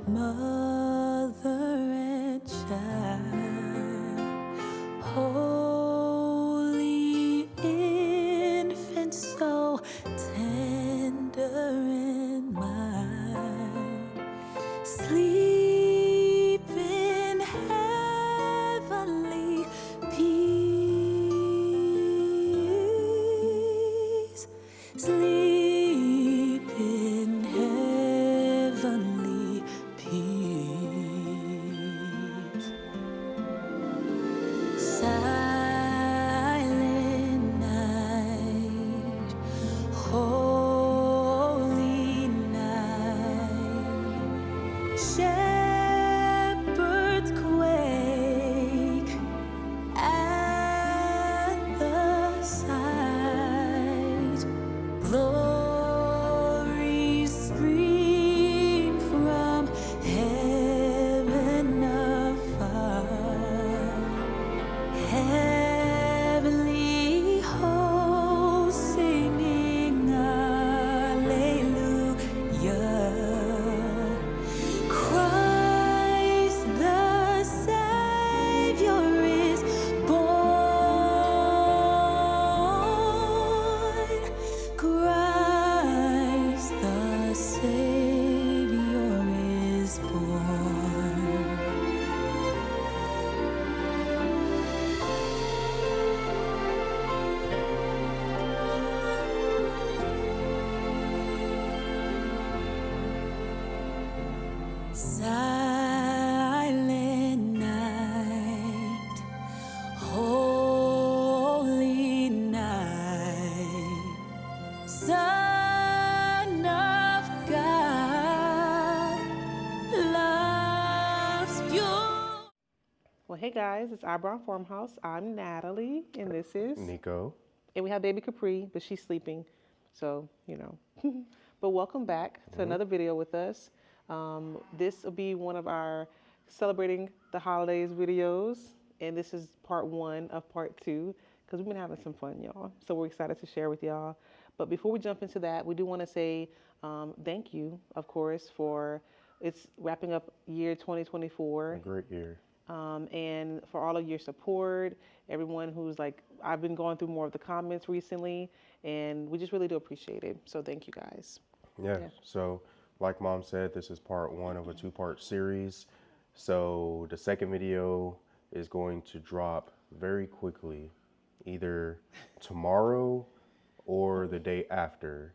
mother and child, holy infant, so tender and mild, sleep in heavenly peace, sleep in heavenly peace. Silent night, holy night, shepherds quake at the sight, glories stream from heaven afar, heavenly hosts singing Alleluia. Christ the Savior is born. Christ the Savior is born. Silent night, holy night, Son of God, love's pure. Well, hey guys, it's Ourbrown Farmhouse. I'm Natalie, and this is Nico. And we have baby Capri, but she's sleeping, so you know. But welcome back to another video with us. This will be one of our celebrating the holidays videos, and this is part one of part two because we've been having some fun, y'all. So we're excited to share with y'all. But before we jump into that, we do want to say thank you, of course, for it's wrapping up year 2024. A great year. And for all of your support, everyone who's like, I've been going through more of the comments recently, and we just really do appreciate it. So thank you guys. Yeah. So like Mom said, this is part one of a two-part series. So the second video is going to drop very quickly, either tomorrow or the day after.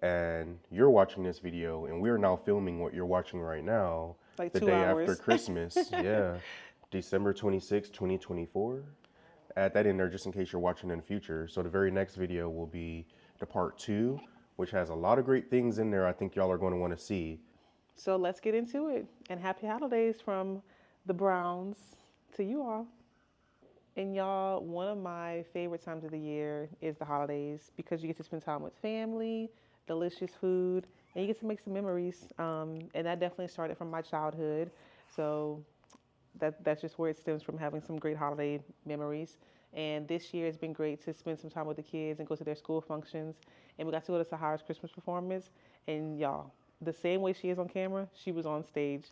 And you're watching this video, and we're now filming what you're watching right now. Like the 2 day hours. after Christmas. Yeah. December 26, 2024. Add that in there just in case you're watching in the future. So the very next video will be the part two, which has a lot of great things in there I think y'all are going to want to see. So let's get into it. And happy holidays from the Browns to you all. And y'all, one of my favorite times of the year is the holidays because you get to spend time with family, delicious food, and you get to make some memories. And that definitely started from my childhood. So that's just where it stems from, having some great holiday memories. And this year it's been great to spend some time with the kids and go to their school functions. And we got to go to Sahara's Christmas performance. And y'all, the same way she is on camera, she was on stage.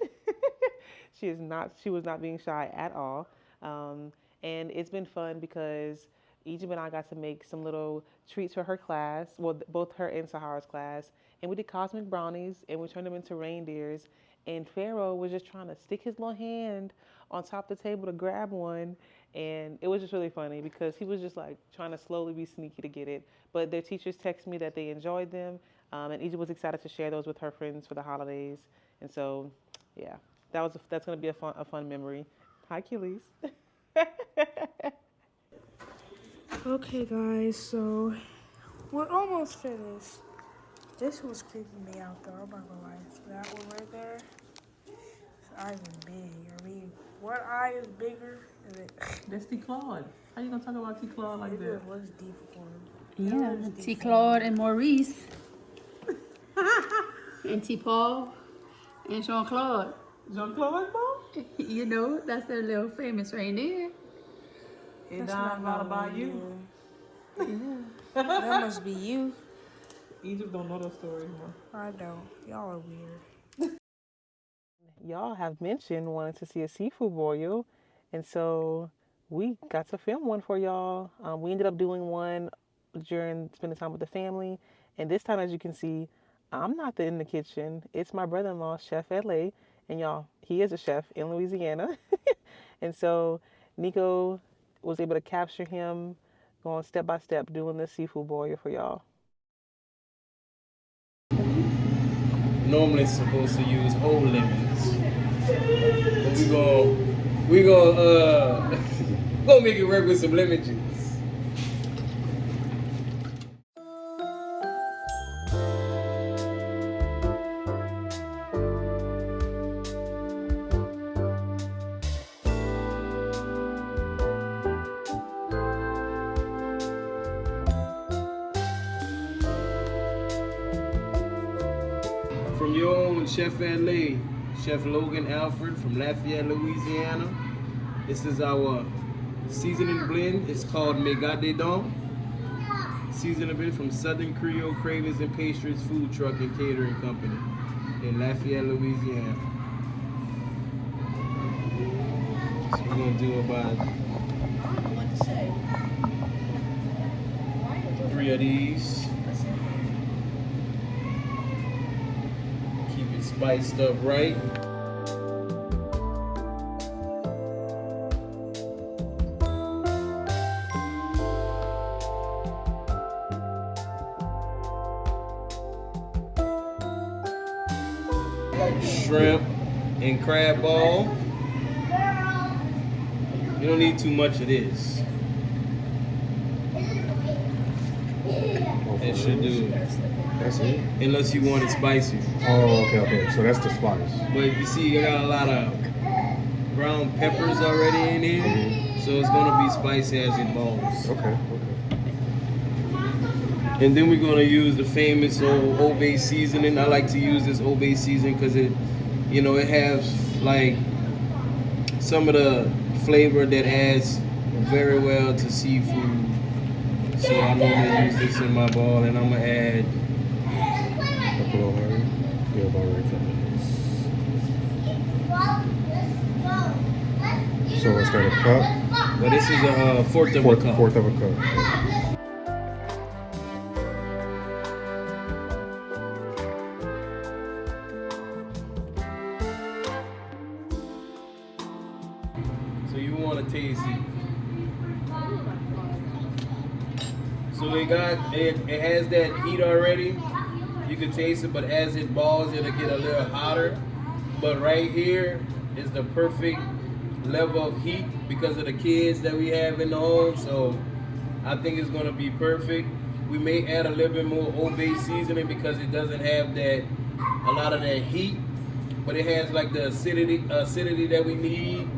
She was not being shy at all. And it's been fun because Egypt and I got to make some little treats for her class, well, both her and Sahara's class. And we did cosmic brownies, and we turned them into reindeers. And Pharaoh was just trying to stick his little hand on top of the table to grab one. And it was just really funny because he was just like trying to slowly be sneaky to get it. But their teachers texted me that they enjoyed them. And Egypt was excited to share those with her friends for the holidays. And so, yeah, that's going to be a fun memory. Hi, Keelys. Okay guys, so we're almost finished. This was creeping me out though, I'm not gonna lie. That one right there, his eyes are big. I mean, what eye is bigger? That's T. Claude. How you going to talk about T. Claude like It that? just looks deep for him. Yeah, T. Claude and Maurice. And T. Paul and Jean Claude. Jean Claude, Mom? You know, that's their little famous reindeer. It's That's not about you. Yeah. That must be you. Egypt don't know those stories, Mom. I don't. Y'all are weird. y'all have mentioned wanting to see a seafood boil, and so we got to film one for y'all. We ended up doing one during spending time with the family, and this time, as you can see, I'm not in the kitchen. It's my brother-in-law, Chef LA, and y'all, he is a chef in Louisiana, and so Nico was able to capture him going step by step doing the seafood boil for y'all. Normally supposed to use whole lemons, but we gonna gonna make it work with some lemon juice. From your own Chef LA, Chef Logan Alfred from Lafayette, Louisiana. This is our seasoning blend. It's called Méga des Dents. Seasoning blend from Southern Creole Cravings and Pastries Food Truck and Catering Company in Lafayette, Louisiana. So we're gonna do about 3 of these. Keep it spiced up right. Shrimp and crab ball. You don't need too much of this. It should do it. That's it? Unless you want it spicy. Oh, okay. So that's the spice. But you see, you got a lot of ground peppers already in here. Mm-hmm. So it's gonna be spicy as it balls. Okay. And then we're gonna use the famous Old Bay seasoning. I like to use this Old Bay seasoning because it has like some of the flavor that adds very well to seafood. So I'm gonna use this in my bowl, and I'm gonna add. Up a little higher. Yeah, about right. So is that a cup? Well, this is a fourth of a cup. Fourth of a cup. So you want to taste it. So it has that heat already. You can taste it, but as it balls, it'll get a little hotter. But right here is the perfect level of heat because of the kids that we have in the home. So I think it's gonna be perfect. We may add a little bit more Old Bay seasoning because it doesn't have a lot of that heat, but it has like the acidity that we need.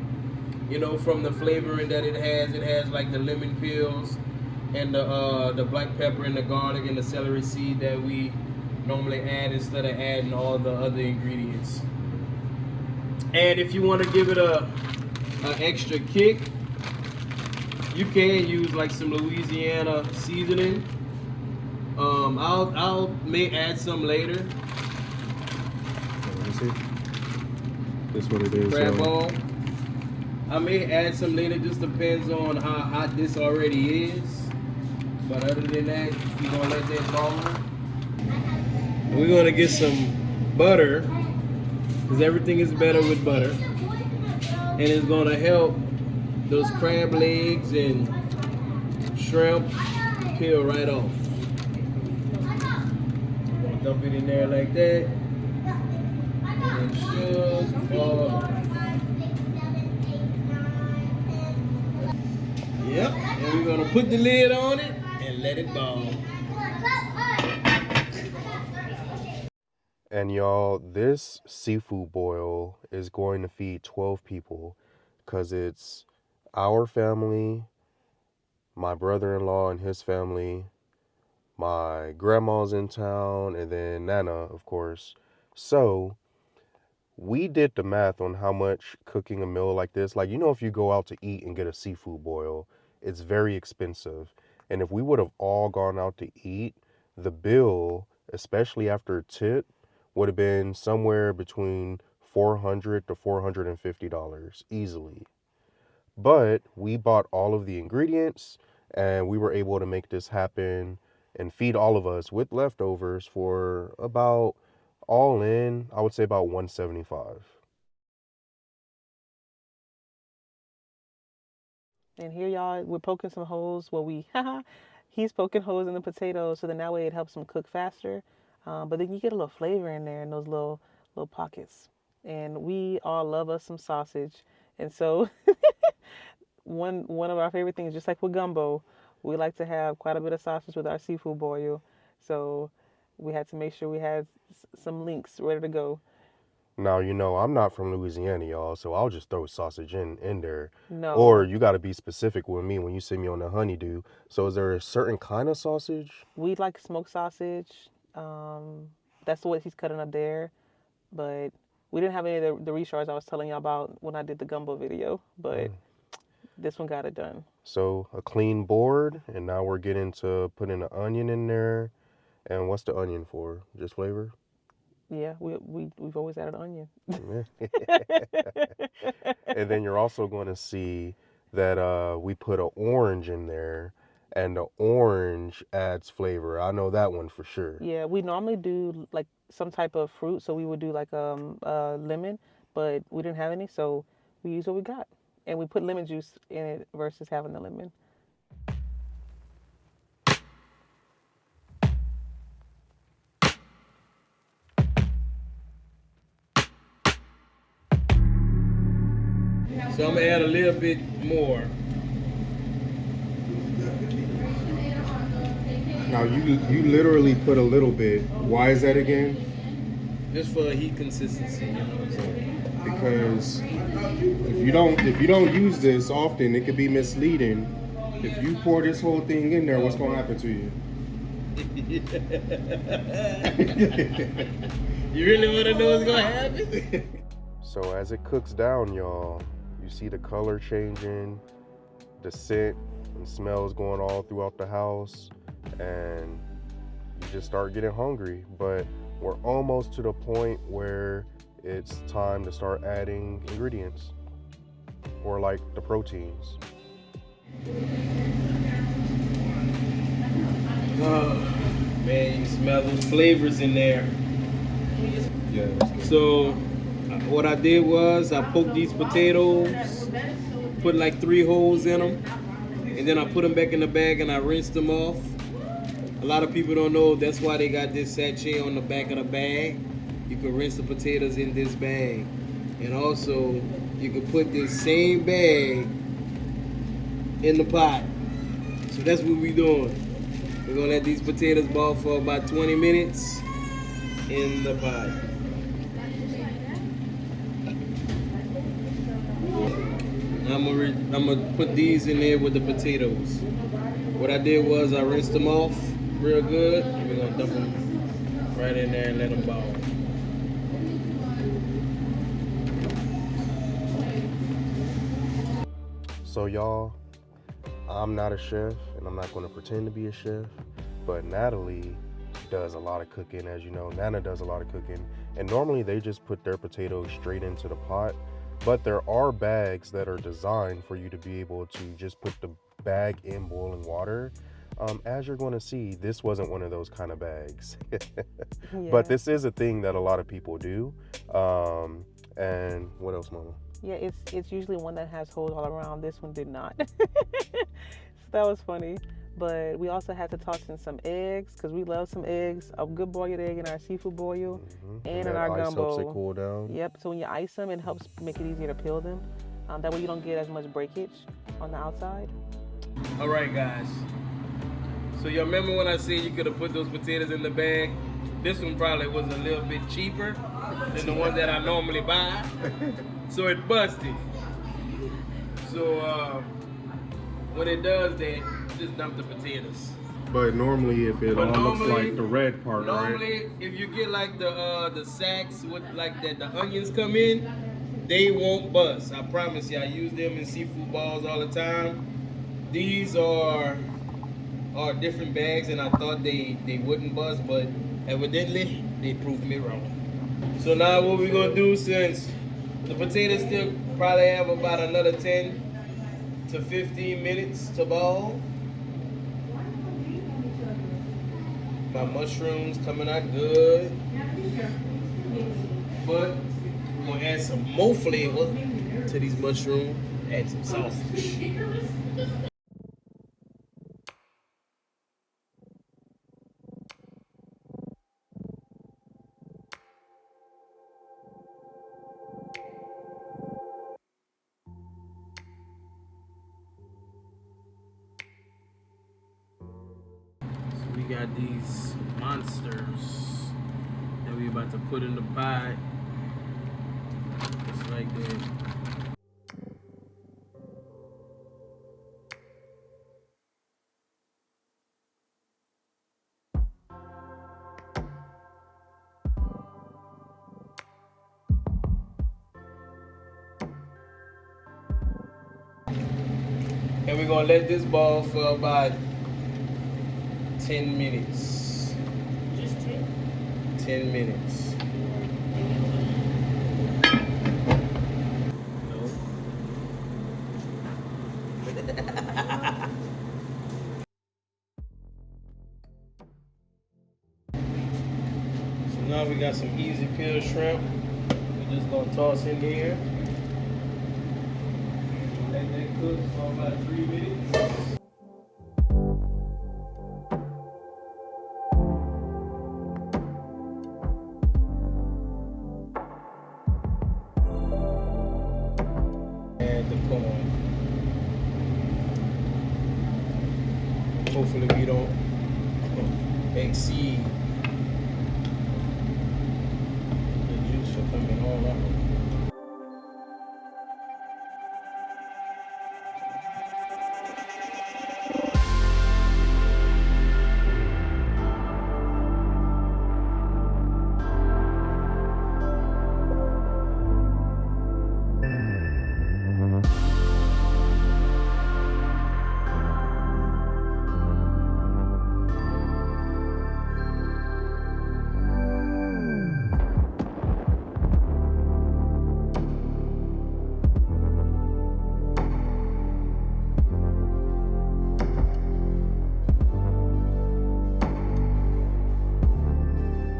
From the flavoring that it has. It has like the lemon peels and the black pepper and the garlic and the celery seed that we normally add instead of adding all the other ingredients. And if you want to give it an extra kick, you can use like some Louisiana seasoning. I'll may add some later. Let me see. This what it is. Crab ball. I may add some later. Just depends on how hot this already is. But other than that, we're gonna let that ball. We're gonna get some butter, because everything is better with butter, and it's gonna help those crab legs and shrimp peel right off. Dump it in there like that, and it should fall off. Yep, and we're gonna put the lid on it and let it ball. And y'all, this seafood boil is going to feed 12 people because it's our family, my brother-in-law and his family, my grandma's in town, and then Nana, of course. So we did the math on how much cooking a meal like this, like, if you go out to eat and get a seafood boil, it's very expensive. And if we would have all gone out to eat, the bill, especially after a tip, would have been somewhere between $400 to $450 easily. But we bought all of the ingredients and we were able to make this happen and feed all of us with leftovers for about, all in, I would say about $175. And here, y'all, we're poking some holes. Well, he's poking holes in the potatoes, so then that way it helps them cook faster. But then you get a little flavor in there in those little pockets. And we all love us some sausage, and so one of our favorite things, just like with gumbo, we like to have quite a bit of sausage with our seafood boil. So we had to make sure we had some links ready to go. Now, I'm not from Louisiana, y'all, so I'll just throw sausage in there. No. Or you got to be specific with me when you send me on the honeydew. So is there a certain kind of sausage? We like smoked sausage. That's what he's cutting up there. But we didn't have any of the reshards I was telling y'all about when I did the gumbo video. But this one got it done. So a clean board, and now we're getting to putting an onion in there. And what's the onion for? Just flavor? Yeah, we've always added onion. And then you're also going to see that we put an orange in there, and the orange adds flavor. I know that one for sure. Yeah, we normally do like some type of fruit, so we would do like lemon, but we didn't have any, so we used what we got, and we put lemon juice in it versus having the lemon. So I'm gonna add a little bit more. Now you literally put a little bit. Why is that again? Just for heat consistency, you know what I'm saying? Because if you don't use this often, it could be misleading. If you pour this whole thing in there, what's gonna happen to you? You really wanna know what's gonna happen? So as it cooks down, y'all, you see the color changing, the scent and smells going all throughout the house, and you just start getting hungry. But we're almost to the point where it's time to start adding ingredients, or like the proteins. Oh, man, you smell those flavors in there. Yeah, that's good. So what I did was I poked these potatoes, put like 3 holes in them, and then I put them back in the bag and I rinsed them off. A lot of people don't know that's why they got this sachet on the back of the bag. You can rinse the potatoes in this bag. And also, you can put this same bag in the pot. So that's what we're doing. We're gonna let these potatoes boil for about 20 minutes in the pot. I'm gonna put these in there with the potatoes. What I did was I rinsed them off real good. And we're gonna dump them right in there and let them boil. So y'all, I'm not a chef, and I'm not going to pretend to be a chef, but Natalie does a lot of cooking. As you know, Nana does a lot of cooking, and normally they just put their potatoes straight into the pot, but there are bags that are designed for you to be able to just put the bag in boiling water. As you're going to see, this wasn't one of those kind of bags. Yeah. But this is a thing that a lot of people do. And what else, Mama? Yeah, it's usually one that has holes all around. This one did not. So that was funny. But we also had to toss in some eggs because we love some eggs. A good boiled egg in our seafood boil and in our ice gumbo. helps it cool down. Yep. So when you ice them, it helps make it easier to peel them. That way you don't get as much breakage on the outside. All right, guys. So you remember when I said you could have put those potatoes in the bag? This one probably was a little bit cheaper than the one that I normally buy. So it busted. So when it does that, just dump the potatoes. But normally, if it all looks like the red part, normally, right? if you get like the sacks with like that, the onions come in, they won't bust. I promise you. I use them in seafood balls all the time. These are different bags, and I thought they wouldn't bust, but evidently they proved me wrong. So now what we're gonna do, since the potatoes still probably have about another 10 to 15 minutes to boil. My mushrooms coming out good. But we're gonna add some more flavor to these mushrooms. Add some sausage. So we got these monsters that we about to put in the pot. Just like that. And we're gonna let this boil for about 10 minutes. Just 10. 10 minutes. No. So now we got some easy peel shrimp. We're just gonna toss in here. Let that cook for about 3 minutes. Add the corn. Hopefully we don't exceed the juice for coming all out.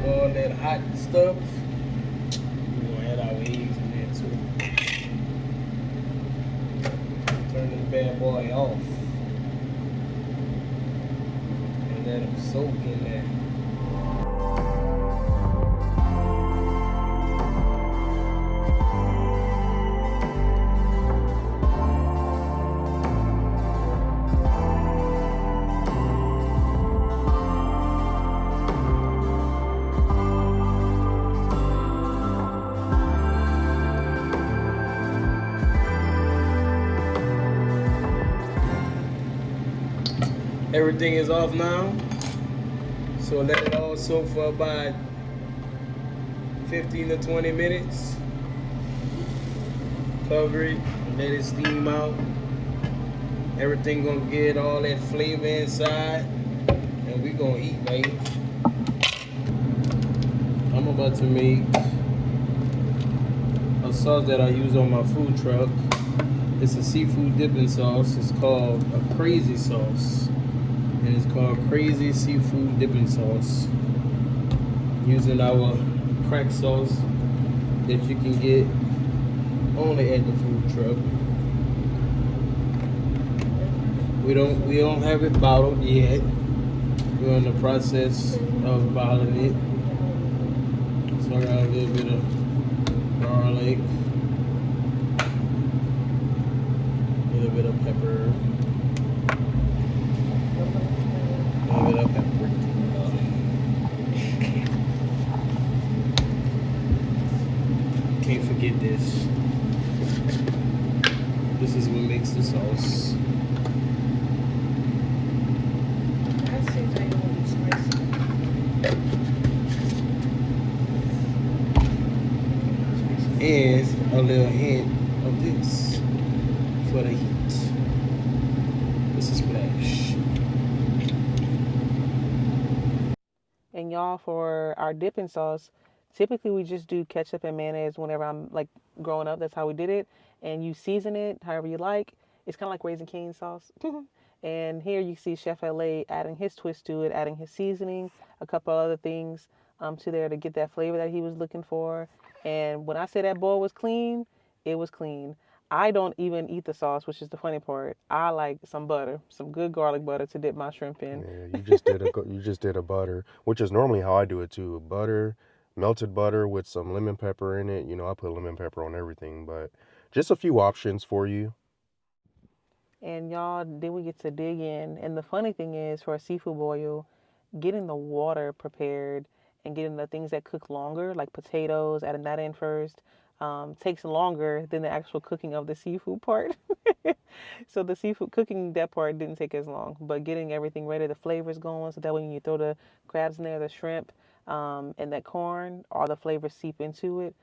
All that hot stuff, we're gonna add our eggs in there too. Turn this bad boy off and let them soak in there. Everything is off now, so let it all soak for about 15 to 20 minutes. Cover it, let it steam out. Everything gonna get all that flavor inside, and we gonna eat, baby. I'm about to make a sauce that I use on my food truck. It's a seafood dipping sauce. It's called a crazy sauce. And it's called Crazy Seafood Dipping Sauce. Using our crack sauce that you can get only at the food truck. We don't have it bottled yet. We're in the process of bottling it. So I got a little bit of garlic, a little bit of pepper. Can't forget this. This is what makes the sauce. That seems like it will be spicy. And a little hint of this for the heat. This is splash. And y'all, for our dipping sauce, Typically, we just do ketchup and mayonnaise whenever I'm like growing up. That's how we did it. And you season it however you like. It's kind of like Raising Cane sauce. And here you see Chef LA adding his twist to it, adding his seasoning, a couple other things to there to get that flavor that he was looking for. And when I say that bowl was clean, it was clean. I don't even eat the sauce, which is the funny part. I like some butter, some good garlic butter to dip my shrimp in. Yeah, you just did a butter, which is normally how I do it too. Butter, melted butter with some lemon pepper in it. You know, I put lemon pepper on everything, but just a few options for you. And y'all, then we get to dig in. And the funny thing is, for a seafood boil, getting the water prepared and getting the things that cook longer, like potatoes, adding that in first, takes longer than the actual cooking of the seafood part. So the seafood cooking, that part didn't take as long, but getting everything ready, the flavors going, so that when you throw the crabs in there, the shrimp, and that corn, all the flavors seep into it.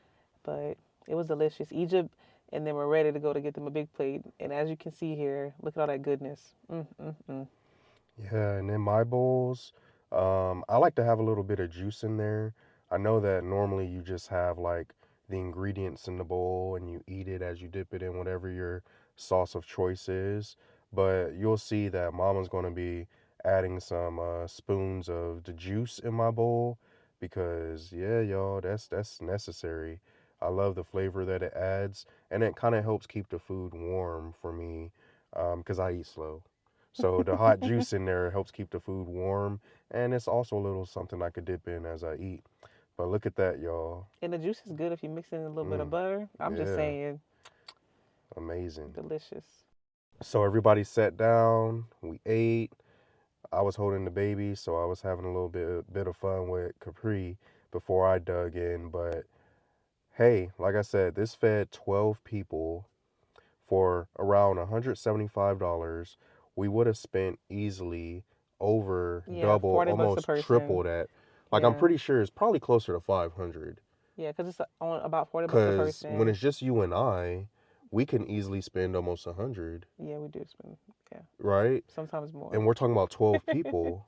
But it was delicious. Egypt, and then we're ready to go to get them a big plate. And as you can see here, look at all that goodness. Yeah, and in my bowls, I like to have a little bit of juice in there. I know that normally you just have like the ingredients in the bowl and you eat it as you dip it in whatever your sauce of choice is. But you'll see that Mama's going to be adding some spoons of the juice in my bowl because yeah, y'all, that's necessary. I love the flavor that it adds, and it kind of helps keep the food warm for me because I eat slow. So the hot juice in there helps keep the food warm, and it's also a little something I could dip in as I eat. But look at that, y'all. And the juice is good if you mix in a little bit of butter. I'm just Yeah. saying, Amazing. delicious. So everybody sat down, we ate. I was holding the baby, so I was having a little bit of fun with Capri before I dug in. But hey, like I said, this fed 12 people for around $175. We would have spent easily over Yeah, double, 40 bucks a almost person. triple that. Like I'm Yeah. pretty sure it's probably closer to 500. Yeah, because it's on about 40 bucks a Because person. when it's just you and I, we can easily spend almost 100, Yeah, we do spend, yeah, right? sometimes more. And we're talking about 12 people.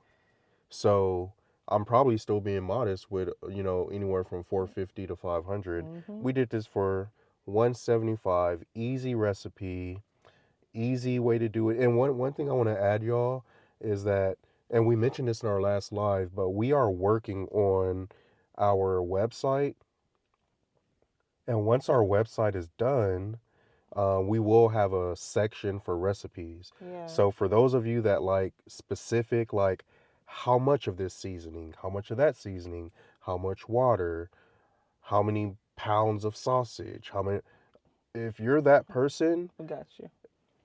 So I'm probably still being modest with, anywhere from 450 to 500. We did this for 175, easy recipe, easy way to do it. And one thing I want to add, y'all, is that, and we mentioned this in our last live, but we are working on our website. And once our website is done, we will have a section for recipes. Yeah. So for those of you that like specific, like how much of this seasoning, how much of that seasoning, how much water, how many pounds of sausage, if you're that person, We got you.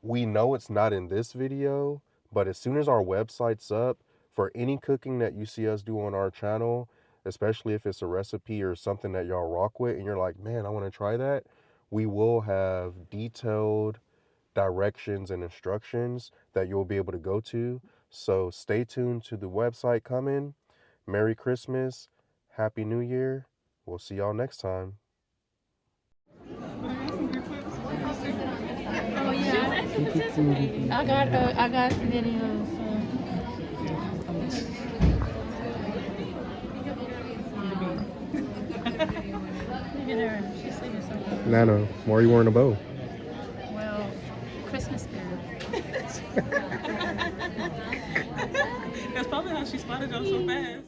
we know it's not in this video, but as soon as our website's up, for any cooking that you see us do on our channel, especially if it's a recipe or something that y'all rock with and you're like, man, I want to try that, we will have detailed directions and instructions that you'll be able to go to. So stay tuned to the website coming. Merry Christmas. Happy New Year. We'll see y'all next time. Oh yeah, I got videos. Look at her. She's singing so good. Nana, why are you wearing a bow? Well, Christmas spirit. That's probably how she spotted y'all so fast.